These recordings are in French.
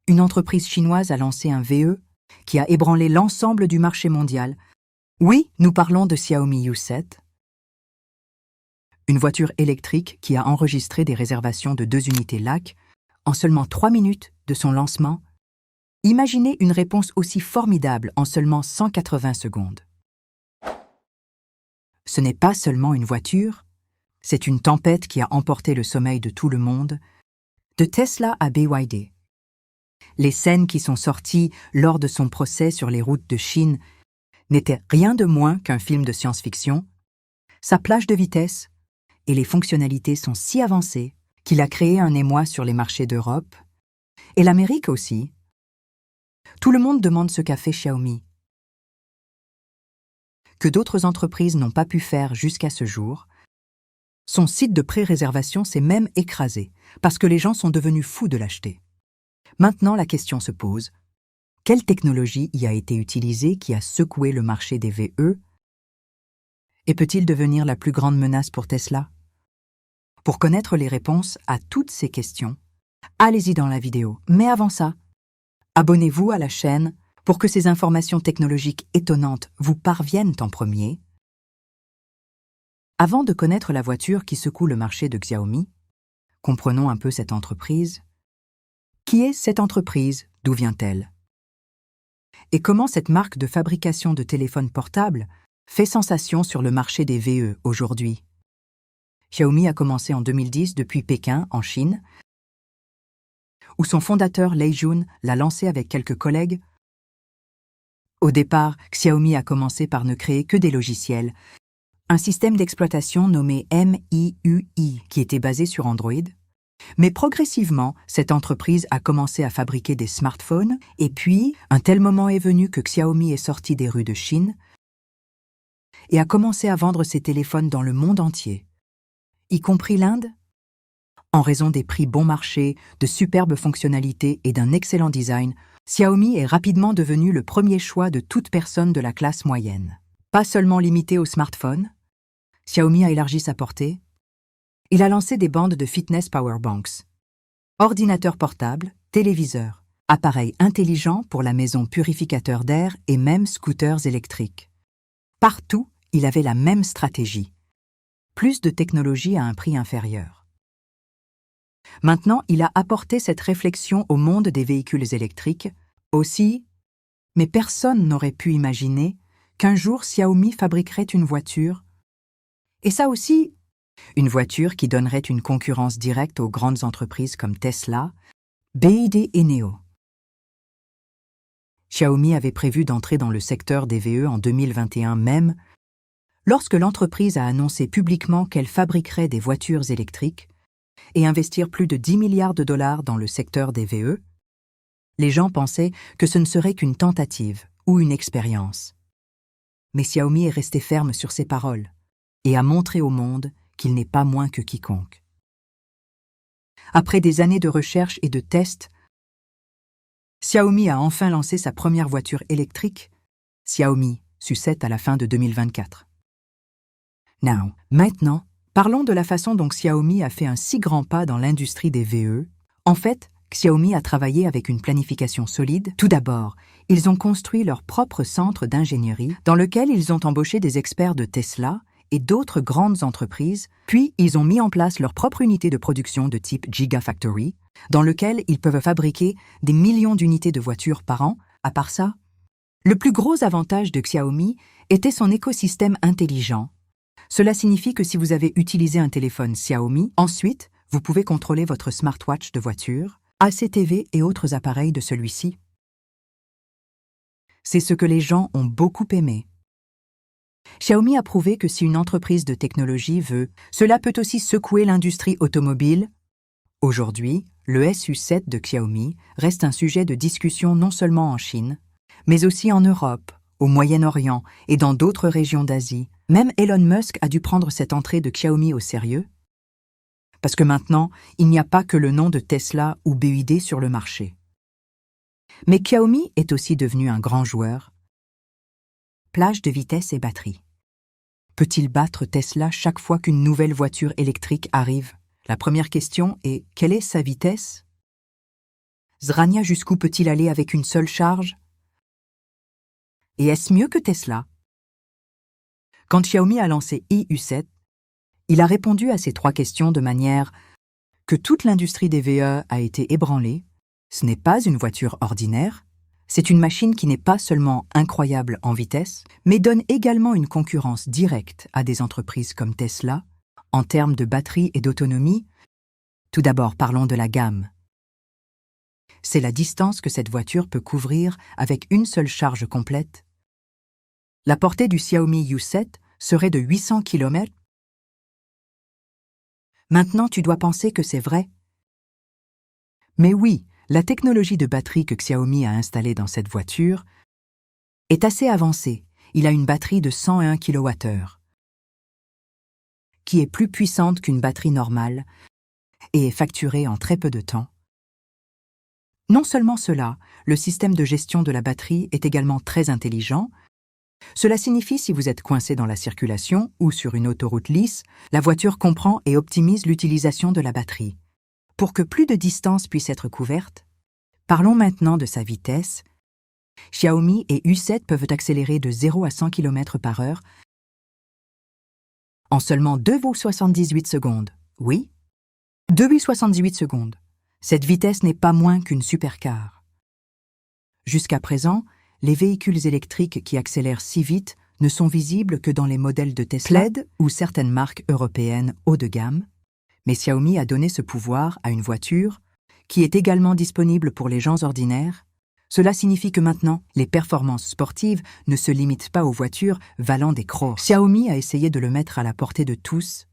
Une entreprise chinoise a lancé un VE qui a ébranlé l'ensemble du marché mondial. Oui, nous parlons de Xiaomi U7, une voiture électrique qui a enregistré des réservations de 2 unités LAC en seulement 3 minutes de son lancement. Imaginez une réponse aussi formidable en seulement 180 secondes. Ce n'est pas seulement une voiture, c'est une tempête qui a emporté le sommeil de tout le monde, de Tesla à BYD. Les scènes qui sont sorties lors de son procès sur les routes de Chine n'étaient rien de moins qu'un film de science-fiction. Sa plage de vitesse et les fonctionnalités sont si avancées qu'il a créé un émoi sur les marchés d'Europe et l'Amérique aussi. Tout le monde demande ce qu'a fait Xiaomi, que d'autres entreprises n'ont pas pu faire jusqu'à ce jour. Son site de pré-réservation s'est même écrasé parce que les gens sont devenus fous de l'acheter. Maintenant, la question se pose, quelle technologie y a été utilisée qui a secoué le marché des VE? Et peut-il devenir la plus grande menace pour Tesla? Pour connaître les réponses à toutes ces questions, allez-y dans la vidéo. Mais avant ça, abonnez-vous à la chaîne pour que ces informations technologiques étonnantes vous parviennent en premier. Avant de connaître la voiture qui secoue le marché de Xiaomi, comprenons un peu cette entreprise. Qui est cette entreprise? D'où vient-elle? Et comment cette marque de fabrication de téléphones portables fait sensation sur le marché des VE aujourd'hui? Xiaomi a commencé en 2010 depuis Pékin, en Chine, où son fondateur Lei Jun l'a lancé avec quelques collègues. Au départ, Xiaomi a commencé par ne créer que des logiciels, un système d'exploitation nommé MIUI qui était basé sur Android. Mais progressivement, cette entreprise a commencé à fabriquer des smartphones et puis, un tel moment est venu que Xiaomi est sorti des rues de Chine et a commencé à vendre ses téléphones dans le monde entier, y compris l'Inde. En raison des prix bon marché, de superbes fonctionnalités et d'un excellent design, Xiaomi est rapidement devenu le premier choix de toute personne de la classe moyenne. Pas seulement limité aux smartphones, Xiaomi a élargi sa portée. Il a lancé des bandes de fitness powerbanks, ordinateurs portables, téléviseurs, appareils intelligents pour la maison, purificateurs d'air et même scooters électriques. Partout, il avait la même stratégie. Plus de technologie à un prix inférieur. Maintenant, il a apporté cette réflexion au monde des véhicules électriques aussi, mais personne n'aurait pu imaginer qu'un jour Xiaomi fabriquerait une voiture, et ça aussi, une voiture qui donnerait une concurrence directe aux grandes entreprises comme Tesla, BYD et NIO. Xiaomi avait prévu d'entrer dans le secteur des VE en 2021 même, lorsque l'entreprise a annoncé publiquement qu'elle fabriquerait des voitures électriques et investir plus de 10 milliards de dollars dans le secteur des VE. Les gens pensaient que ce ne serait qu'une tentative ou une expérience. Mais Xiaomi est resté ferme sur ses paroles et a montré au monde qu'il n'est pas moins que quiconque. Après des années de recherche et de tests, Xiaomi a enfin lancé sa première voiture électrique, Xiaomi U7 à la fin de 2024. Maintenant, parlons de la façon dont Xiaomi a fait un si grand pas dans l'industrie des VE. En fait, Xiaomi a travaillé avec une planification solide. Tout d'abord, ils ont construit leur propre centre d'ingénierie dans lequel ils ont embauché des experts de Tesla et d'autres grandes entreprises, puis ils ont mis en place leur propre unité de production de type Gigafactory, dans lequel ils peuvent fabriquer des millions d'unités de voitures par an. À part ça, le plus gros avantage de Xiaomi était son écosystème intelligent. Cela signifie que si vous avez utilisé un téléphone Xiaomi, ensuite, vous pouvez contrôler votre smartwatch de voiture, ACTV et autres appareils de celui-ci. C'est ce que les gens ont beaucoup aimé. Xiaomi a prouvé que si une entreprise de technologie veut, cela peut aussi secouer l'industrie automobile. Aujourd'hui, le SU7 de Xiaomi reste un sujet de discussion non seulement en Chine, mais aussi en Europe, au Moyen-Orient et dans d'autres régions d'Asie. Même Elon Musk a dû prendre cette entrée de Xiaomi au sérieux. Parce que maintenant, il n'y a pas que le nom de Tesla ou BYD sur le marché. Mais Xiaomi est aussi devenu un grand joueur. Plage de vitesse et batterie. Peut-il battre Tesla chaque fois qu'une nouvelle voiture électrique arrive? La première question est, quelle est sa vitesse? Zrania, jusqu'où peut-il aller avec une seule charge? Et est-ce mieux que Tesla? Quand Xiaomi a lancé IU7, il a répondu à ces 3 questions de manière que toute l'industrie des VE a été ébranlée. Ce n'est pas une voiture ordinaire, c'est une machine qui n'est pas seulement incroyable en vitesse, mais donne également une concurrence directe à des entreprises comme Tesla, en termes de batterie et d'autonomie. Tout d'abord, parlons de la gamme. C'est la distance que cette voiture peut couvrir avec une seule charge complète. La portée du Xiaomi U7 serait de 800 km. Maintenant, tu dois penser que c'est vrai. Mais oui, la technologie de batterie que Xiaomi a installée dans cette voiture est assez avancée. Il a une batterie de 101 kWh, qui est plus puissante qu'une batterie normale et est facturée en très peu de temps. Non seulement cela, le système de gestion de la batterie est également très intelligent. Cela signifie si vous êtes coincé dans la circulation ou sur une autoroute lisse, la voiture comprend et optimise l'utilisation de la batterie. Pour que plus de distance puisse être couverte, parlons maintenant de sa vitesse. Xiaomi et U7 peuvent accélérer de 0 à 100 km/h en seulement 2,78 secondes. Oui, 2,78 secondes. Cette vitesse n'est pas moins qu'une supercar. Jusqu'à présent, les véhicules électriques qui accélèrent si vite ne sont visibles que dans les modèles de Tesla, Plaid ou certaines marques européennes haut de gamme, mais Xiaomi a donné ce pouvoir à une voiture qui est également disponible pour les gens ordinaires. Cela signifie que maintenant, les performances sportives ne se limitent pas aux voitures valant des crores. Xiaomi a essayé de le mettre à la portée de tous.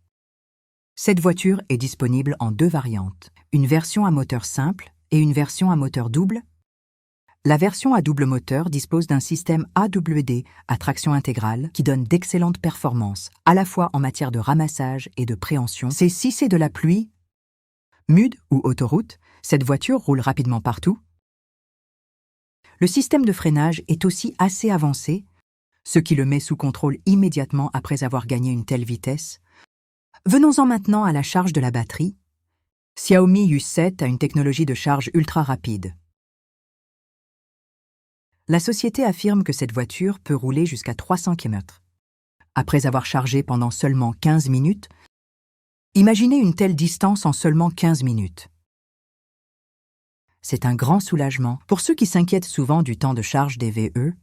Cette voiture est disponible en 2 variantes, une version à moteur simple et une version à moteur double. La version à double moteur dispose d'un système AWD à traction intégrale qui donne d'excellentes performances, à la fois en matière de ramassage et de préhension. C'est si c'est de la pluie, mud ou autoroute, cette voiture roule rapidement partout. Le système de freinage est aussi assez avancé, ce qui le met sous contrôle immédiatement après avoir gagné une telle vitesse. Venons-en maintenant à la charge de la batterie. Xiaomi U7 a une technologie de charge ultra rapide. La société affirme que cette voiture peut rouler jusqu'à 300 km. Après avoir chargé pendant seulement 15 minutes, imaginez une telle distance en seulement 15 minutes. C'est un grand soulagement pour ceux qui s'inquiètent souvent du temps de charge des VE.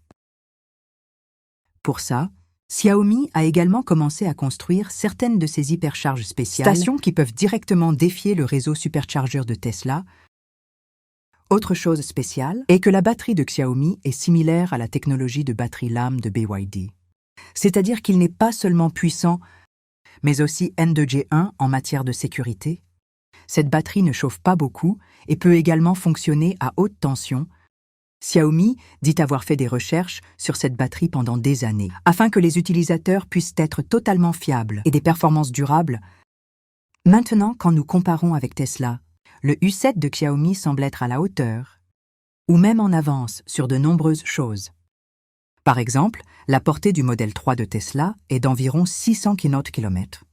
Pour ça, Xiaomi a également commencé à construire certaines de ces hypercharges spéciales, stations qui peuvent directement défier le réseau superchargeur de Tesla. Autre chose spéciale est que la batterie de Xiaomi est similaire à la technologie de batterie lame de BYD. C'est-à-dire qu'il n'est pas seulement puissant, mais aussi N2G1 en matière de sécurité. Cette batterie ne chauffe pas beaucoup et peut également fonctionner à haute tension. Xiaomi dit avoir fait des recherches sur cette batterie pendant des années, afin que les utilisateurs puissent être totalement fiables et des performances durables. Maintenant, quand nous comparons avec Tesla, le U7 de Xiaomi semble être à la hauteur, ou même en avance sur de nombreuses choses. Par exemple, la portée du modèle 3 de Tesla est d'environ 600 km,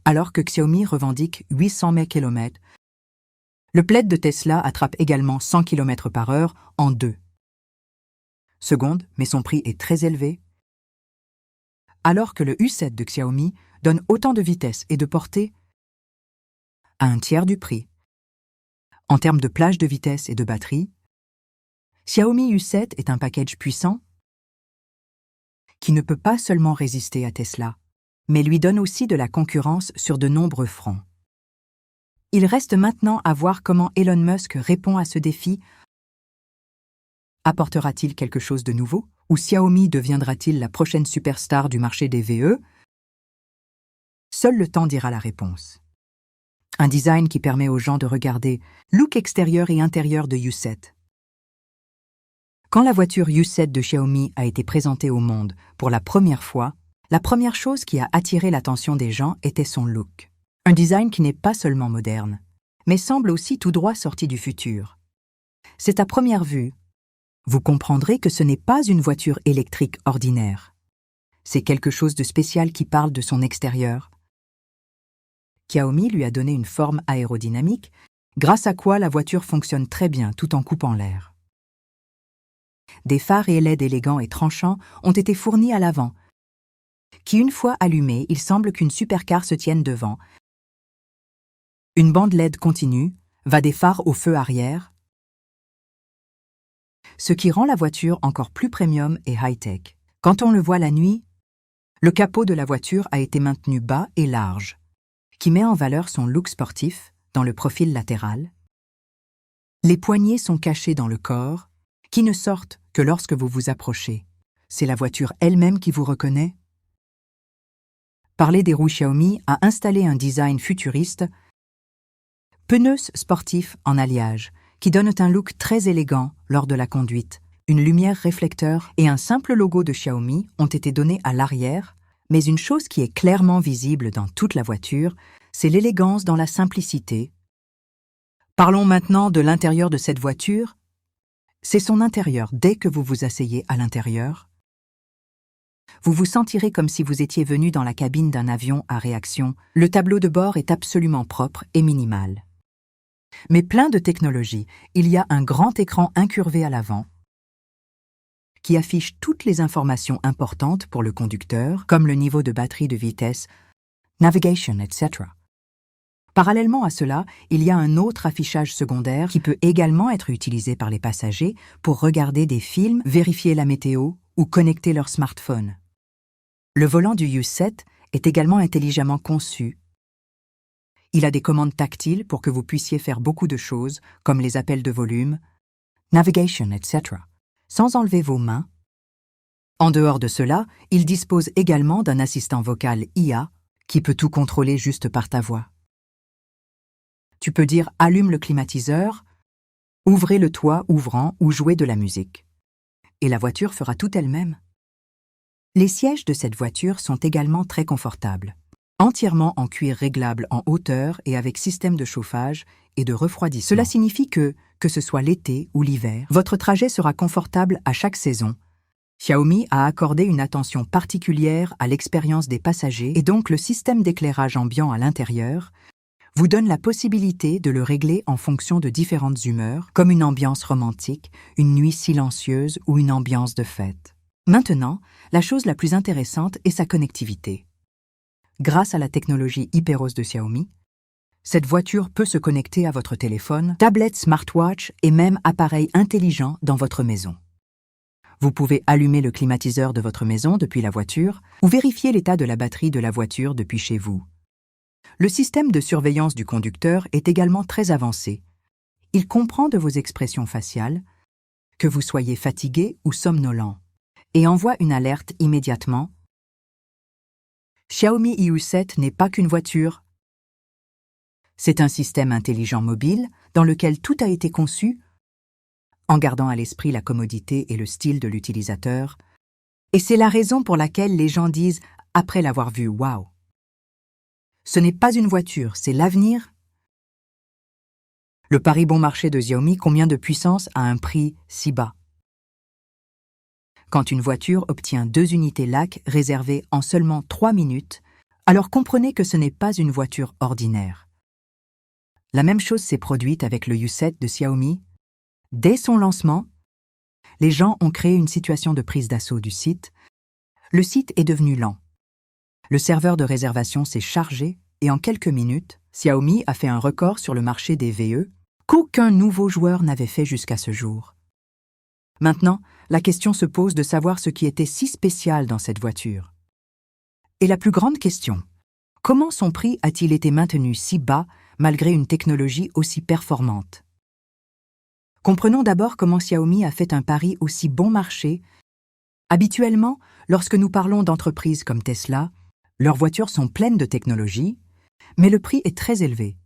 alors que Xiaomi revendique 800 km. Le Plaid de Tesla attrape également 100 km/h en 2 secondes, mais son prix est très élevé, alors que le U7 de Xiaomi donne autant de vitesse et de portée à un tiers du prix. En termes de plage de vitesse et de batterie, Xiaomi U7 est un package puissant qui ne peut pas seulement résister à Tesla, mais lui donne aussi de la concurrence sur de nombreux fronts. Il reste maintenant à voir comment Elon Musk répond à ce défi. Apportera-t-il quelque chose de nouveau? Ou Xiaomi deviendra-t-il la prochaine superstar du marché des VE? Seul le temps dira la réponse. Un design qui permet aux gens de regarder look extérieur et intérieur de U7. Quand la voiture U7 de Xiaomi a été présentée au monde pour la première fois, la première chose qui a attiré l'attention des gens était son look. Un design qui n'est pas seulement moderne, mais semble aussi tout droit sorti du futur. C'est à première vue. Vous comprendrez que ce n'est pas une voiture électrique ordinaire. C'est quelque chose de spécial qui parle de son extérieur. Xiaomi lui a donné une forme aérodynamique grâce à quoi la voiture fonctionne très bien tout en coupant l'air. Des phares et LED élégants et tranchants ont été fournis à l'avant, qui une fois allumés, il semble qu'une supercar se tienne devant. Une bande LED continue, va des phares au feu arrière, ce qui rend la voiture encore plus premium et high-tech. Quand on le voit la nuit, le capot de la voiture a été maintenu bas et large, qui met en valeur son look sportif dans le profil latéral. Les poignées sont cachées dans le corps, qui ne sortent que lorsque vous vous approchez. C'est la voiture elle-même qui vous reconnaît. Parler des roues Xiaomi a installé un design futuriste, pneus sportifs en alliage, qui donnent un look très élégant lors de la conduite. Une lumière réflecteur et un simple logo de Xiaomi ont été donnés à l'arrière, mais une chose qui est clairement visible dans toute la voiture, c'est l'élégance dans la simplicité. Parlons maintenant de l'intérieur de cette voiture. C'est son intérieur dès que vous vous asseyez à l'intérieur. Vous vous sentirez comme si vous étiez venu dans la cabine d'un avion à réaction. Le tableau de bord est absolument propre et minimal. Mais plein de technologie, il y a un grand écran incurvé à l'avant qui affiche toutes les informations importantes pour le conducteur, comme le niveau de batterie de vitesse, navigation, etc. Parallèlement à cela, il y a un autre affichage secondaire qui peut également être utilisé par les passagers pour regarder des films, vérifier la météo ou connecter leur smartphone. Le volant du U7 est également intelligemment conçu. Il a des commandes tactiles pour que vous puissiez faire beaucoup de choses, comme les appels de volume, navigation, etc., sans enlever vos mains. En dehors de cela, il dispose également d'un assistant vocal IA qui peut tout contrôler juste par ta voix. Tu peux dire « Allume le climatiseur »,« Ouvrez le toit ouvrant » ou jouer de la musique. Et la voiture fera tout elle-même. Les sièges de cette voiture sont également très confortables. Entièrement en cuir réglable en hauteur et avec système de chauffage et de refroidissement. Cela signifie que ce soit l'été ou l'hiver, votre trajet sera confortable à chaque saison. Xiaomi a accordé une attention particulière à l'expérience des passagers et donc le système d'éclairage ambiant à l'intérieur vous donne la possibilité de le régler en fonction de différentes humeurs, comme une ambiance romantique, une nuit silencieuse ou une ambiance de fête. Maintenant, la chose la plus intéressante est sa connectivité. Grâce à la technologie HyperOS de Xiaomi, cette voiture peut se connecter à votre téléphone, tablette, smartwatch et même appareil intelligent dans votre maison. Vous pouvez allumer le climatiseur de votre maison depuis la voiture ou vérifier l'état de la batterie de la voiture depuis chez vous. Le système de surveillance du conducteur est également très avancé. Il comprend de vos expressions faciales, que vous soyez fatigué ou somnolent, et envoie une alerte immédiatement. Xiaomi U7 n'est pas qu'une voiture. C'est un système intelligent mobile dans lequel tout a été conçu en gardant à l'esprit la commodité et le style de l'utilisateur. Et c'est la raison pour laquelle les gens disent, après l'avoir vu, « Waouh !» Ce n'est pas une voiture, c'est l'avenir. Le pari bon marché de Xiaomi combien de puissance à un prix si bas. Quand une voiture obtient 2 unités LAC réservées en seulement 3 minutes, alors comprenez que ce n'est pas une voiture ordinaire. La même chose s'est produite avec le U7 de Xiaomi. Dès son lancement, les gens ont créé une situation de prise d'assaut du site. Le site est devenu lent. Le serveur de réservation s'est chargé et en quelques minutes, Xiaomi a fait un record sur le marché des VE qu'aucun nouveau joueur n'avait fait jusqu'à ce jour. Maintenant, la question se pose de savoir ce qui était si spécial dans cette voiture. Et la plus grande question, comment son prix a-t-il été maintenu si bas malgré une technologie aussi performante? Comprenons d'abord comment Xiaomi a fait un pari aussi bon marché. Habituellement, lorsque nous parlons d'entreprises comme Tesla, leurs voitures sont pleines de technologie, mais le prix est très élevé.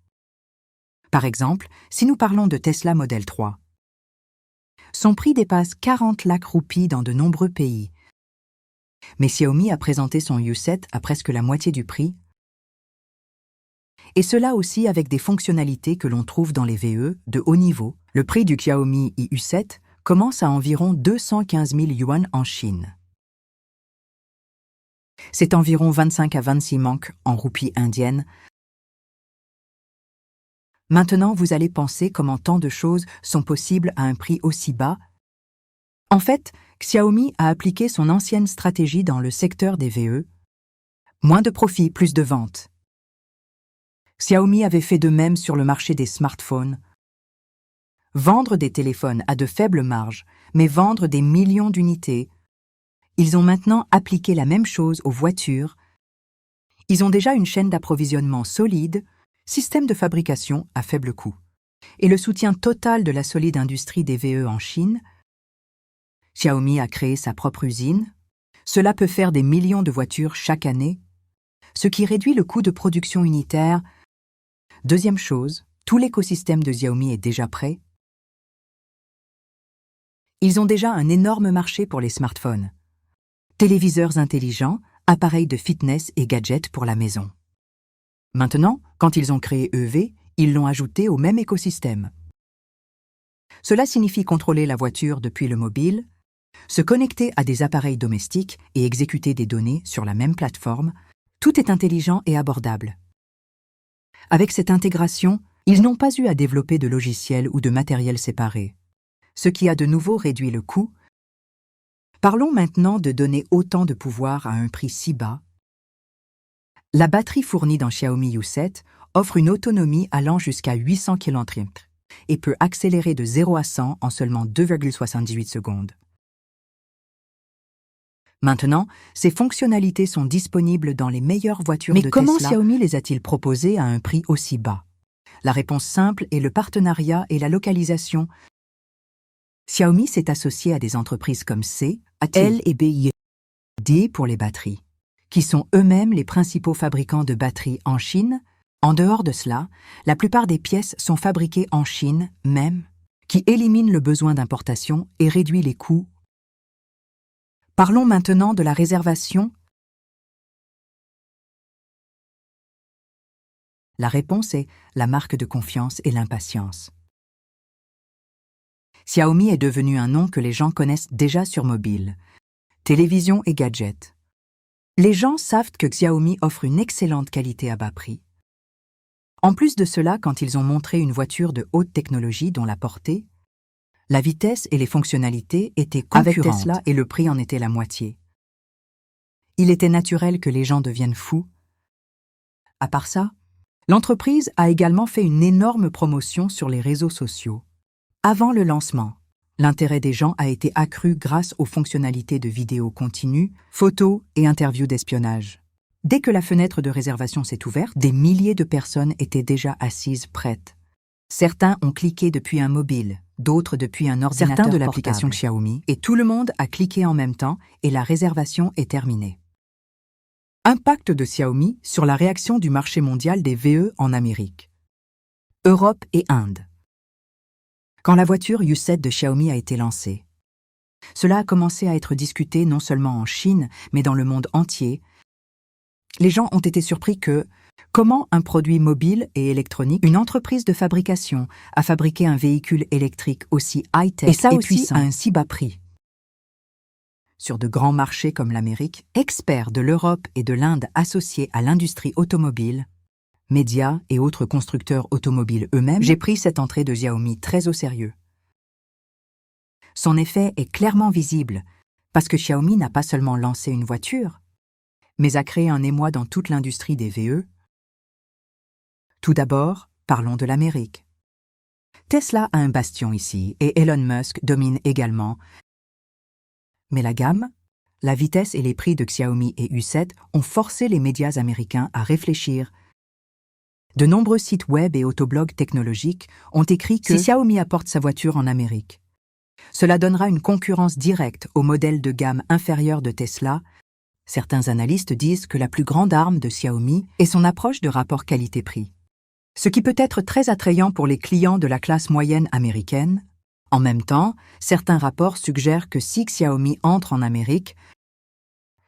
Par exemple, si nous parlons de Tesla Model 3, son prix dépasse 40 lakhs roupies dans de nombreux pays. Mais Xiaomi a présenté son U7 à presque la moitié du prix, et cela aussi avec des fonctionnalités que l'on trouve dans les VE de haut niveau. Le prix du Xiaomi U7 commence à environ 215 000 yuan en Chine. C'est environ 25 à 26 manques en roupies indiennes. Maintenant, vous allez penser comment tant de choses sont possibles à un prix aussi bas. En fait, Xiaomi a appliqué son ancienne stratégie dans le secteur des VE. Moins de profit, plus de ventes. Xiaomi avait fait de même sur le marché des smartphones. Vendre des téléphones à de faibles marges, mais vendre des millions d'unités. Ils ont maintenant appliqué la même chose aux voitures. Ils ont déjà une chaîne d'approvisionnement solide, système de fabrication à faible coût, et le soutien total de la solide industrie des VE en Chine. Xiaomi a créé sa propre usine. Cela peut faire des millions de voitures chaque année, ce qui réduit le coût de production unitaire. Deuxième chose, tout l'écosystème de Xiaomi est déjà prêt. Ils ont déjà un énorme marché pour les smartphones. Téléviseurs intelligents, appareils de fitness et gadgets pour la maison. Maintenant, quand ils ont créé EV, ils l'ont ajouté au même écosystème. Cela signifie contrôler la voiture depuis le mobile, se connecter à des appareils domestiques et exécuter des données sur la même plateforme. Tout est intelligent et abordable. Avec cette intégration, ils n'ont pas eu à développer de logiciels ou de matériel séparés, ce qui a de nouveau réduit le coût. Parlons maintenant de donner autant de pouvoir à un prix si bas. La batterie fournie dans Xiaomi U7 offre une autonomie allant jusqu'à 800 km et peut accélérer de 0 à 100 en seulement 2,78 secondes. Maintenant, ces fonctionnalités sont disponibles dans les meilleures voitures de Tesla. Mais comment Xiaomi les a-t-il proposées à un prix aussi bas? La réponse simple est le partenariat et la localisation. Xiaomi s'est associé à des entreprises comme CATL et BYD pour les batteries, qui sont eux-mêmes les principaux fabricants de batteries en Chine. En dehors de cela, la plupart des pièces sont fabriquées en Chine même, qui élimine le besoin d'importation et réduit les coûts. Parlons maintenant de la réservation. La réponse est la marque de confiance et l'impatience. Xiaomi est devenu un nom que les gens connaissent déjà sur mobile, télévision et gadgets. Les gens savent que Xiaomi offre une excellente qualité à bas prix. En plus de cela, quand ils ont montré une voiture de haute technologie dont la portée, la vitesse et les fonctionnalités étaient concurrentes. Avec Tesla et le prix en était la moitié. Il était naturel que les gens deviennent fous. À part ça, l'entreprise a également fait une énorme promotion sur les réseaux sociaux. Avant le lancement, l'intérêt des gens a été accru grâce aux fonctionnalités de vidéo continue, photos et interviews d'espionnage. Dès que la fenêtre de réservation s'est ouverte, des milliers de personnes étaient déjà assises prêtes. Certains ont cliqué depuis un mobile, d'autres depuis un ordinateur portable. Certains de l'application Xiaomi, et tout le monde a cliqué en même temps et la réservation est terminée. Impact de Xiaomi sur la réaction du marché mondial des VE en Amérique, Europe et Inde. Quand la voiture U7 de Xiaomi a été lancée, cela a commencé à être discuté non seulement en Chine, mais dans le monde entier. Les gens ont été surpris que, comment un produit mobile et électronique, une entreprise de fabrication, a fabriqué un véhicule électrique aussi high-tech et puissant à un si bas prix. Sur de grands marchés comme l'Amérique, experts de l'Europe et de l'Inde associés à l'industrie automobile, médias et autres constructeurs automobiles eux-mêmes, j'ai pris cette entrée de Xiaomi très au sérieux. Son effet est clairement visible, parce que Xiaomi n'a pas seulement lancé une voiture, mais a créé un émoi dans toute l'industrie des VE. Tout d'abord, parlons de l'Amérique. Tesla a un bastion ici, et Elon Musk domine également. Mais la gamme, la vitesse et les prix de Xiaomi et U7 ont forcé les médias américains à réfléchir. De nombreux sites web et autoblogs technologiques ont écrit que si Xiaomi apporte sa voiture en Amérique, cela donnera une concurrence directe au modèle de gamme inférieur de Tesla. Certains analystes disent que la plus grande arme de Xiaomi est son approche de rapport qualité-prix, ce qui peut être très attrayant pour les clients de la classe moyenne américaine. En même temps, certains rapports suggèrent que si Xiaomi entre en Amérique,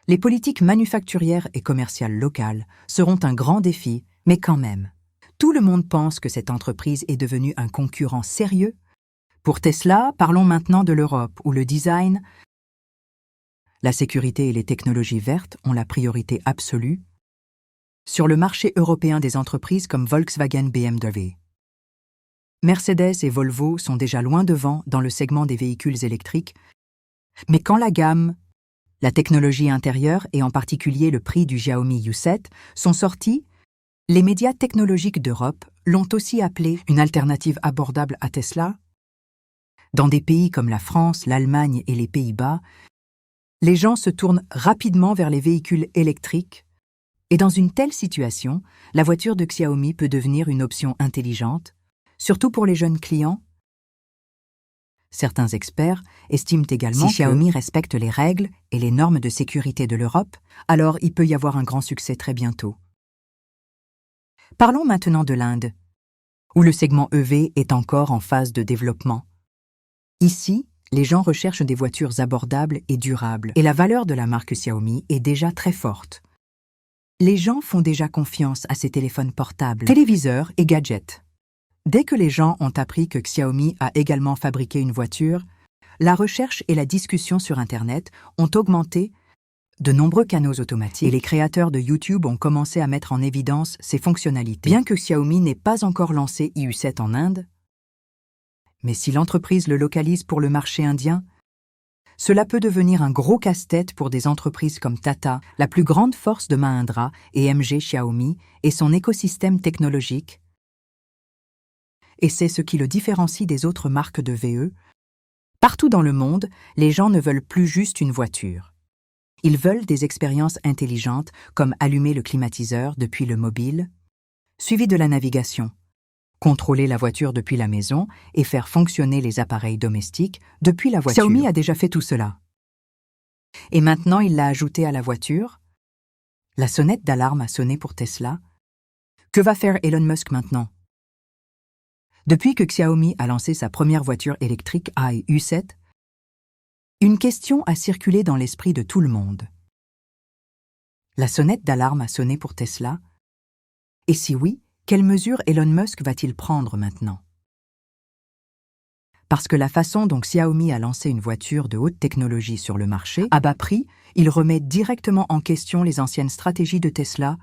les politiques manufacturières et commerciales locales seront un grand défi, mais quand même. Tout le monde pense que cette entreprise est devenue un concurrent sérieux. Pour Tesla, parlons maintenant de l'Europe, où le design, la sécurité et les technologies vertes ont la priorité absolue. Sur le marché européen des entreprises comme Volkswagen BMW, Mercedes et Volvo sont déjà loin devant dans le segment des véhicules électriques, mais quand la gamme, la technologie intérieure et en particulier le prix du Xiaomi U7 sont sortis, les médias technologiques d'Europe l'ont aussi appelé une alternative abordable à Tesla. Dans des pays comme la France, l'Allemagne et les Pays-Bas, les gens se tournent rapidement vers les véhicules électriques et dans une telle situation, la voiture de Xiaomi peut devenir une option intelligente, surtout pour les jeunes clients. Certains experts estiment également si Xiaomi respecte les règles et les normes de sécurité de l'Europe, alors il peut y avoir un grand succès très bientôt. Parlons maintenant de l'Inde, où le segment EV est encore en phase de développement. Ici, les gens recherchent des voitures abordables et durables, et la valeur de la marque Xiaomi est déjà très forte. Les gens font déjà confiance à ces téléphones portables, téléviseurs et gadgets. Dès que les gens ont appris que Xiaomi a également fabriqué une voiture, la recherche et la discussion sur Internet ont augmenté, de nombreux canaux automatiques et les créateurs de YouTube ont commencé à mettre en évidence ces fonctionnalités. Bien que Xiaomi n'ait pas encore lancé IU7 en Inde, mais si l'entreprise le localise pour le marché indien, cela peut devenir un gros casse-tête pour des entreprises comme Tata, la plus grande force de Mahindra et MG Xiaomi et son écosystème technologique. Et c'est ce qui le différencie des autres marques de VE. Partout dans le monde, les gens ne veulent plus juste une voiture. Ils veulent des expériences intelligentes comme allumer le climatiseur depuis le mobile, suivi de la navigation, contrôler la voiture depuis la maison et faire fonctionner les appareils domestiques depuis la voiture. Xiaomi a déjà fait tout cela. Et maintenant, il l'a ajouté à la voiture. La sonnette d'alarme a sonné pour Tesla. Que va faire Elon Musk maintenant? Depuis que Xiaomi a lancé sa première voiture électrique IU7, une question a circulé dans l'esprit de tout le monde. La sonnette d'alarme a sonné pour Tesla? Et si oui, quelles mesures Elon Musk va-t-il prendre maintenant? Parce que la façon dont Xiaomi a lancé une voiture de haute technologie sur le marché, à bas prix, il remet directement en question les anciennes stratégies de Tesla.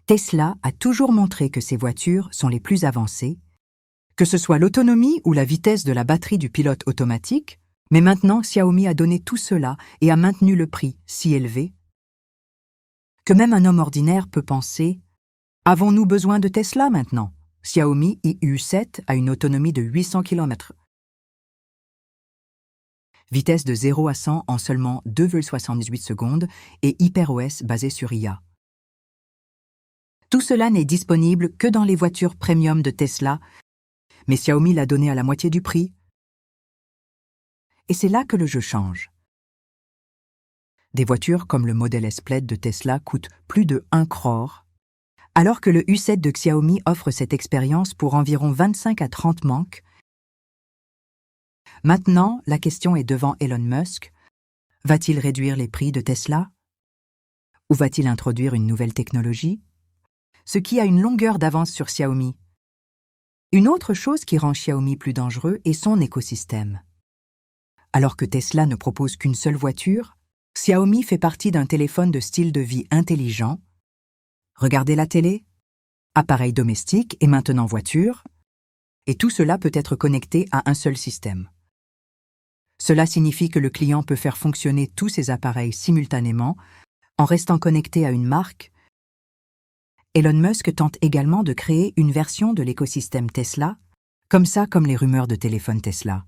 Tesla a toujours montré que ses voitures sont les plus avancées, que ce soit l'autonomie ou la vitesse de la batterie du pilote automatique, mais maintenant Xiaomi a donné tout cela et a maintenu le prix si élevé que même un homme ordinaire peut penser: avons-nous besoin de Tesla maintenant? Xiaomi IU7 a une autonomie de 800 km. Vitesse de 0 à 100 en seulement 2,78 secondes et HyperOS basé sur IA. Tout cela n'est disponible que dans les voitures premium de Tesla, mais Xiaomi l'a donné à la moitié du prix. Et c'est là que le jeu change. Des voitures comme le modèle S Plaid de Tesla coûtent plus de 1 crore, alors que le U7 de Xiaomi offre cette expérience pour environ 25 à 30 manques. Maintenant, la question est devant Elon Musk. Va-t-il réduire les prix de Tesla? Ou va-t-il introduire une nouvelle technologie? Ce qui a une longueur d'avance sur Xiaomi. Une autre chose qui rend Xiaomi plus dangereux est son écosystème. Alors que Tesla ne propose qu'une seule voiture, Xiaomi fait partie d'un téléphone de style de vie intelligent. Regardez la télé, appareil domestique et maintenant voiture, et tout cela peut être connecté à un seul système. Cela signifie que le client peut faire fonctionner tous ses appareils simultanément en restant connecté à une marque. Elon Musk tente également de créer une version de l'écosystème Tesla, comme les rumeurs de téléphone Tesla.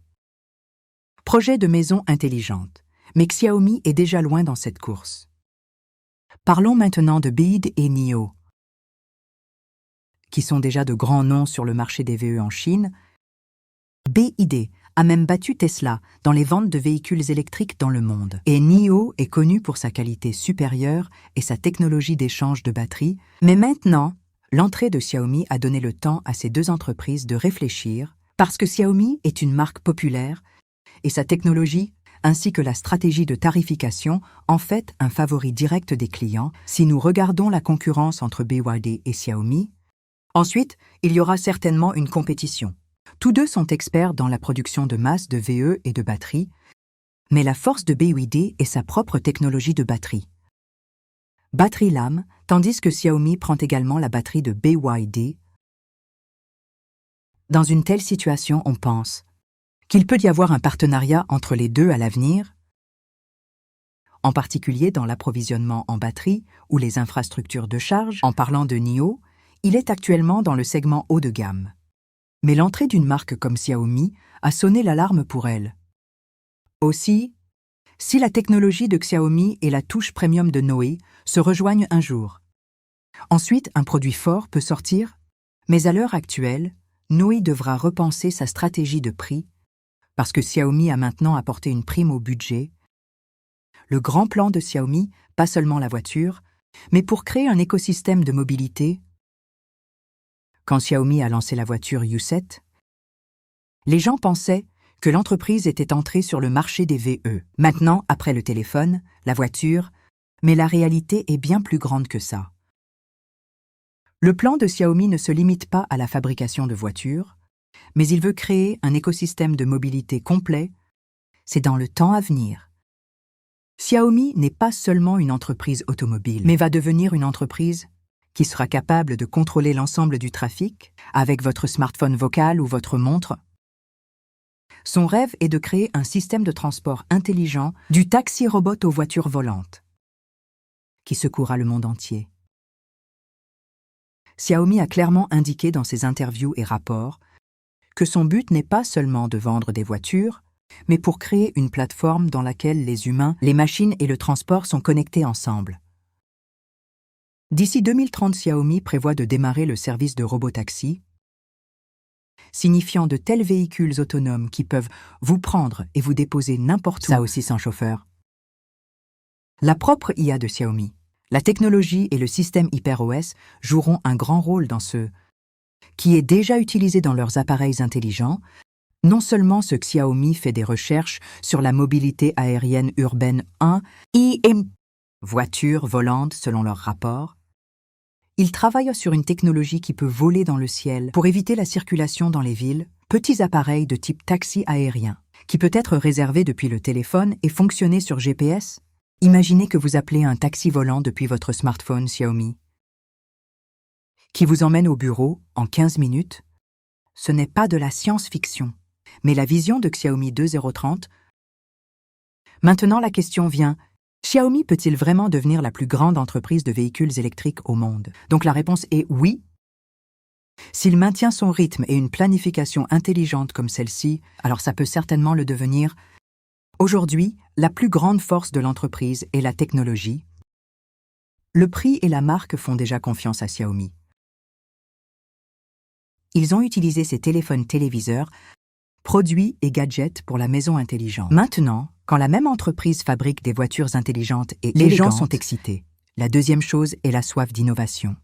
Projet de maison intelligente, mais Xiaomi est déjà loin dans cette course. Parlons maintenant de BYD et NIO, qui sont déjà de grands noms sur le marché des VE en Chine. BYD a même battu Tesla dans les ventes de véhicules électriques dans le monde. Et NIO est connu pour sa qualité supérieure et sa technologie d'échange de batterie. Mais maintenant, l'entrée de Xiaomi a donné le temps à ces deux entreprises de réfléchir, parce que Xiaomi est une marque populaire et sa technologie, ainsi que la stratégie de tarification, en fait un favori direct des clients si nous regardons la concurrence entre BYD et Xiaomi. Ensuite, il y aura certainement une compétition. Tous deux sont experts dans la production de masse de VE et de batteries, mais la force de BYD est sa propre technologie de batterie. Batterie lame, tandis que Xiaomi prend également la batterie de BYD. Dans une telle situation, on pense qu'il peut y avoir un partenariat entre les deux à l'avenir, en particulier dans l'approvisionnement en batterie ou les infrastructures de charge. En parlant de NIO, il est actuellement dans le segment haut de gamme. Mais l'entrée d'une marque comme Xiaomi a sonné l'alarme pour elle. Aussi, si la technologie de Xiaomi et la touche premium de Noé se rejoignent un jour, ensuite un produit fort peut sortir, mais à l'heure actuelle, Noé devra repenser sa stratégie de prix parce que Xiaomi a maintenant apporté une prime au budget. Le grand plan de Xiaomi, pas seulement la voiture, mais pour créer un écosystème de mobilité. Quand Xiaomi a lancé la voiture U7, les gens pensaient que l'entreprise était entrée sur le marché des VE. Maintenant, après le téléphone, la voiture, mais la réalité est bien plus grande que ça. Le plan de Xiaomi ne se limite pas à la fabrication de voitures, mais il veut créer un écosystème de mobilité complet. C'est dans le temps à venir. Xiaomi n'est pas seulement une entreprise automobile, mais va devenir une entreprise qui sera capable de contrôler l'ensemble du trafic avec votre smartphone vocal ou votre montre. Son rêve est de créer un système de transport intelligent du taxi robot aux voitures volantes, qui secourra le monde entier. Xiaomi a clairement indiqué dans ses interviews et rapports que son but n'est pas seulement de vendre des voitures, mais pour créer une plateforme dans laquelle les humains, les machines et le transport sont connectés ensemble. D'ici 2030, Xiaomi prévoit de démarrer le service de robotaxi, signifiant de tels véhicules autonomes qui peuvent vous prendre et vous déposer n'importe où, ça aussi sans chauffeur. La propre IA de Xiaomi, la technologie et le système HyperOS joueront un grand rôle dans ce qui est déjà utilisé dans leurs appareils intelligents. Non seulement ce Xiaomi fait des recherches sur la mobilité aérienne urbaine 1 et voitures volantes selon leur rapport, il travaille sur une technologie qui peut voler dans le ciel pour éviter la circulation dans les villes, petits appareils de type taxi aérien, qui peut être réservé depuis le téléphone et fonctionner sur GPS. Imaginez que vous appelez un taxi volant depuis votre smartphone Xiaomi, qui vous emmène au bureau en 15 minutes. Ce n'est pas de la science-fiction, mais la vision de Xiaomi 2030. Maintenant, la question vient, Xiaomi peut-il vraiment devenir la plus grande entreprise de véhicules électriques au monde? Donc la réponse est oui. S'il maintient son rythme et une planification intelligente comme celle-ci, alors ça peut certainement le devenir. Aujourd'hui, la plus grande force de l'entreprise est la technologie. Le prix et la marque font déjà confiance à Xiaomi. Ils ont utilisé ces téléphones téléviseurs, produits et gadgets pour la maison intelligente. Maintenant, quand la même entreprise fabrique des voitures intelligentes et les gens sont excités. La deuxième chose est la soif d'innovation.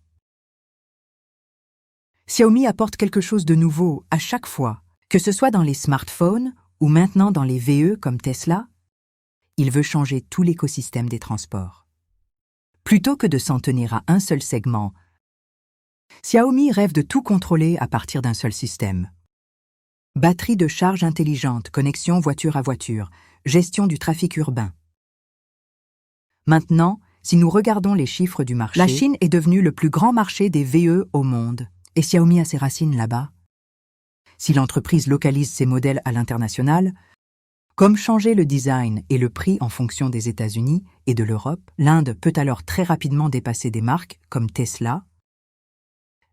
Xiaomi apporte quelque chose de nouveau à chaque fois, que ce soit dans les smartphones ou maintenant dans les VE comme Tesla. Il veut changer tout l'écosystème des transports. Plutôt que de s'en tenir à un seul segment, Xiaomi rêve de tout contrôler à partir d'un seul système. Batterie de charge intelligente, connexion voiture à voiture, gestion du trafic urbain. Maintenant, si nous regardons les chiffres du marché, la Chine est devenue le plus grand marché des VE au monde, et Xiaomi a ses racines là-bas. Si l'entreprise localise ses modèles à l'international, comme changer le design et le prix en fonction des États-Unis et de l'Europe, l'Inde peut alors très rapidement dépasser des marques comme Tesla,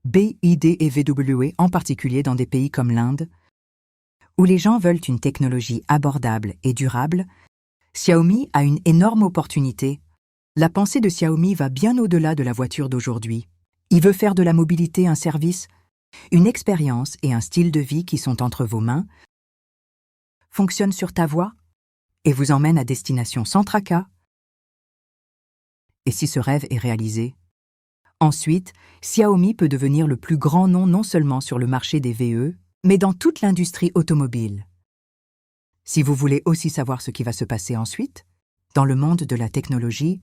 BYD et VW, en particulier dans des pays comme l'Inde, où les gens veulent une technologie abordable et durable. Xiaomi a une énorme opportunité. La pensée de Xiaomi va bien au-delà de la voiture d'aujourd'hui. Il veut faire de la mobilité un service, une expérience et un style de vie qui sont entre vos mains, fonctionnent sur ta voie et vous emmènent à destination sans tracas. Et si ce rêve est réalisé, ensuite, Xiaomi peut devenir le plus grand nom non seulement sur le marché des VE, mais dans toute l'industrie automobile. Si vous voulez aussi savoir ce qui va se passer ensuite, dans le monde de la technologie,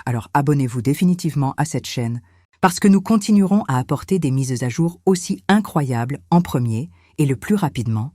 alors abonnez-vous définitivement à cette chaîne, parce que nous continuerons à apporter des mises à jour aussi incroyables en premier et le plus rapidement